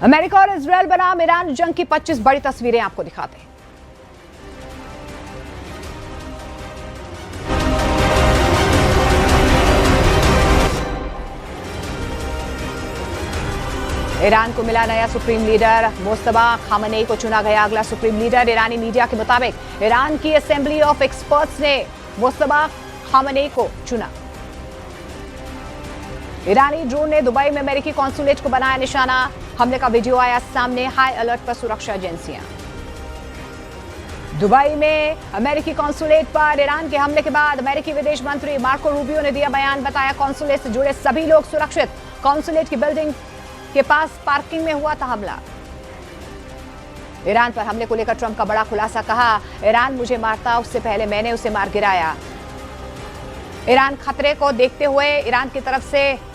America और Israel बनाम Iran जंग की 25 बड़ी तस्वीरें आपको दिखाते हैं। ईरान को मिला नया सुप्रीम लीडर, मुस्तफा खामनेई को चुना गया अगला सुप्रीम लीडर। ईरानी मीडिया के मुताबिक ईरान की असेंबली ऑफ एक्सपर्ट्स ने मुस्तफा खामनेई को चुना। ईरानी ड्रोन ने दुबई में अमेरिकी कॉन्सुलेट को बनाया निशाना। हमले का वीडियो आया सामने, हाई अलर्ट पर सुरक्षा एजेंसियां। दुबई में अमेरिकी कॉन्सुलेट पर ईरान के हमले के बाद अमेरिकी विदेश मंत्री मार्को रूबियो ने दिया बयान, बताया कॉन्सुलेट से जुड़े सभी लोग सुरक्षित। कॉन्सुलेट की बिल्डिंग के पास पार्किंग में हुआ था हमला। ईरान पर हमले को लेकर ट्रंप का बड़ा खुलासा, कहा ईरान मुझे मारता उससे पहले मैंने उसे मार गिराया। ईरान खतरे को देखते हुए ईरान की तरफ से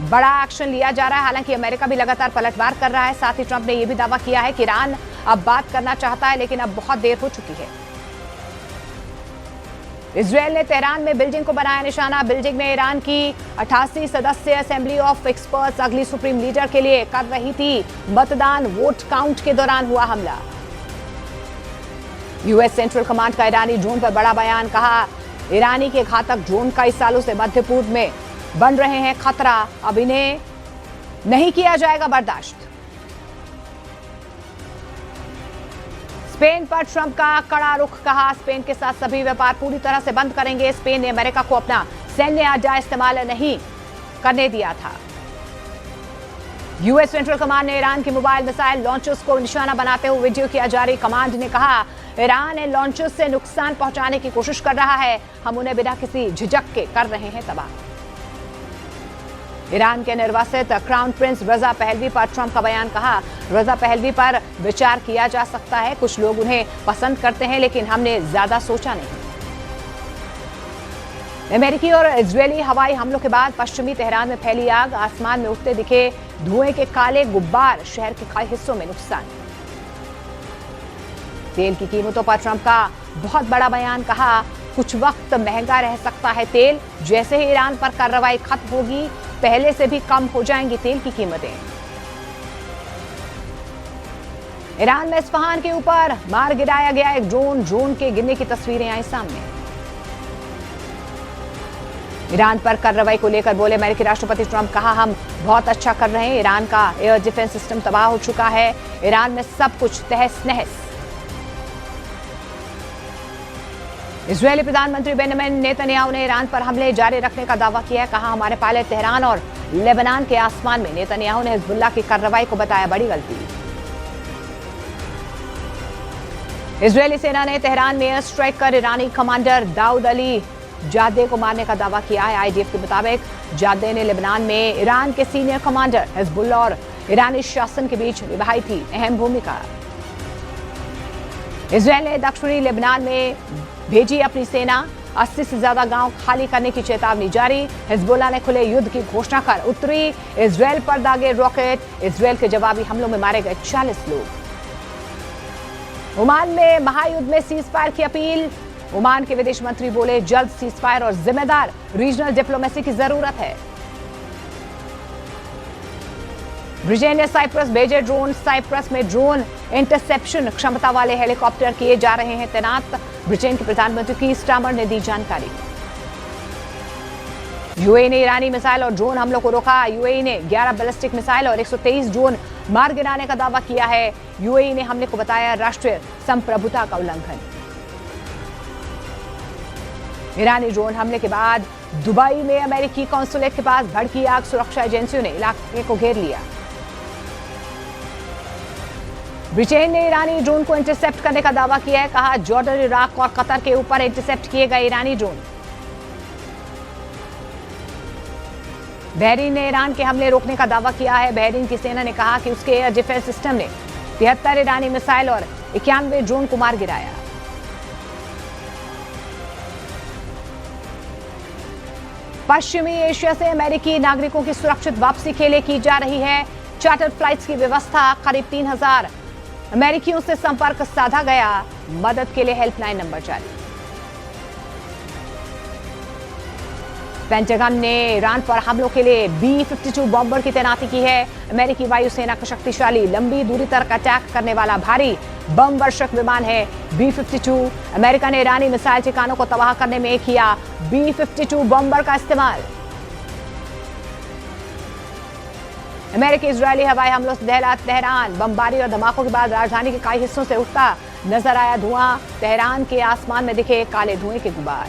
बड़ा एक्शन लिया जा रहा है। हालांकि अमेरिका भी लगातार पलटवार कर रहा है। साथ ही ट्रंप ने यह भी दावा किया है कि ईरान अब बात करना चाहता है, लेकिन अब बहुत देर हो चुकी है। इजरायल ने तेहरान में बीजिंग को बनाया निशाना। बीजिंग में ईरान की 88 सदस्य असेंबली ऑफ एक्सपर्ट्स अगली सुप्रीम लीडर के लिए कर रही थी मतदान। वोट काउंट के दौरान हुआ हमला। यूएस सेंट्रल कमांड का ईरानी ड्रोन पर बड़ा बयान, कहा ईरानी के घातक ड्रोन कई सालों से मध्य पूर्व में बन रहे हैं खतरा, अब इन्हें नहीं किया जाएगा बर्दाश्त। स्पेन पर ट्रंप का कड़ा रुख, कहा स्पेन के साथ सभी व्यापार पूरी तरह से बंद करेंगे। स्पेन ने अमेरिका को अपना सैन्य अड्डा इस्तेमाल नहीं करने दिया था। यूएस सेंट्रल कमांड ने ईरान की मोबाइल मिसाइल लॉन्चर्स को निशाना बनाते हुए वीडियो किया जारी। कमांड ने कहा ईरान इन लॉन्चर्स से नुकसान पहुंचाने की कोशिश कर रहा है, हम उन्हें बिना किसी झिझक के कर रहे हैं तबाह। ईरान के निर्वासित क्राउन प्रिंस रजा पहलवी पर ट्रंप का बयान, कहा रजा पहलवी पर विचार किया जा सकता है, कुछ लोग उन्हें पसंद करते हैं लेकिन हमने ज्यादा सोचा नहीं। अमेरिकी और इजरायली हवाई हमलों के बाद पश्चिमी तेहरान में फैली आग, आसमान में उठते दिखे धुएं के काले गुब्बार, शहर के कई हिस्सों में नुकसान। तेल की कीमतों पर ट्रंप का बहुत बड़ा बयान, कहा कुछ वक्त महंगा रह सकता है तेल, जैसे ही ईरान पर कार्रवाई खत्म होगी पहले से भी कम हो जाएंगी तेल की कीमतें। ईरान में इस्फहान के ऊपर मार गिराया गया एक ड्रोन के गिरने की तस्वीरें आई सामने। ईरान पर कार्रवाई को लेकर बोले अमेरिकी राष्ट्रपति ट्रंप, कहा हम बहुत अच्छा कर रहे हैं, ईरान का एयर डिफेंस सिस्टम तबाह हो चुका है, ईरान में सब कुछ तहस नहस। इजरायली प्रधानमंत्री बेंजामिन नेतन्याहू ने ईरान पर हमले जारी रखने का दावा किया है, कहा हमारे पायलट तेहरान और लेबनान के आसमान में। नेतन्याहू ने हिजबुल्लाह की कार्रवाई को बताया बड़ी गलती। इजरायली सेना ने तेहरान में एयर स्ट्राइक कर ईरानी कमांडर दाऊद अली जादे को मारने का दावा किया है। आईडीएफ के मुताबिक जादे ने लेबनान में ईरान के सीनियर कमांडर हिजबुल्लाह और ईरानी शासन के बीच निभाई थी अहम भूमिका। इजरायल ने दक्षिणी लेबनान में भेजी अपनी सेना, 80 से ज्यादा गांव खाली करने की चेतावनी जारी। हिजबुल्लाह ने खुले युद्ध की घोषणा कर उत्तरी इजरायल पर दागे रॉकेट। इजरायल के जवाबी हमलों में मारे गए 40 लोग। ओमान में महायुद्ध में सीजफायर की अपील। ओमान के विदेश मंत्री बोले जल्द सीजफायर और जिम्मेदार रीजनल डिप्लोमेसी की जरूरत है। ब्रिटेन ने साइप्रस भेजे ड्रोन। साइप्रस में ड्रोन इंटरसेप्शन क्षमता वाले हेलीकॉप्टर किए जा रहे हैं तैनात। ब्रिटेन के प्रधानमंत्री की स्टामर ने दी जानकारी। यूएई ने ईरानी मिसाइल और ड्रोन हमलों को रोका। यूएई ने 11 बैलिस्टिक मिसाइल और 123 ड्रोन मार गिराने का दावा किया है। यूएई ने हमले को बताया राष्ट्रीय संप्रभुता का उल्लंघन। ईरानी ड्रोन हमले के बाद दुबई में अमेरिकी कॉन्सुलेट के पास भड़की आग, सुरक्षा एजेंसियों ने इलाके को घेर लिया। ब्रिटेन ने ईरानी ड्रोन को इंटरसेप्ट करने का दावा किया है, कहा जॉर्डन, इराक और कतर के ऊपर इंटरसेप्ट किए गए ईरानी ड्रोन। बहरीन ने ईरान के हमले रोकने का दावा किया है। बहरीन की सेना ने कहा कि उसके एयर डिफेंस सिस्टम ने 73 ईरानी मिसाइल और 91 ड्रोन को मार गिराया। पश्चिमी एशिया से अमेरिकी नागरिकों की सुरक्षित वापसी के लिए की जा रही है चार्टर्ड फ्लाइट्स की व्यवस्था। करीब 3000 अमेरिकियों से संपर्क साधा गया। मदद के लिए हेल्पलाइन नंबर जारी। पेंटागन ने ईरान पर हमलों के लिए B-52 बॉम्बर की तैनाती की है। अमेरिकी वायुसेना का शक्तिशाली लंबी दूरी तक अटैक करने वाला भारी बम वर्षक विमान है B-52। अमेरिका ने ईरानी मिसाइल ठिकानों को तबाह करने में किया B-52 बॉम्बर का इस्तेमाल। अमेरिकी इजरायली हवाई हमलों से दहला तेहरान। बमबारी और धमाकों के बाद राजधानी के कई हिस्सों से उठता नजर आया धुआं। तेहरान के आसमान में दिखे काले धुएं के गुबार।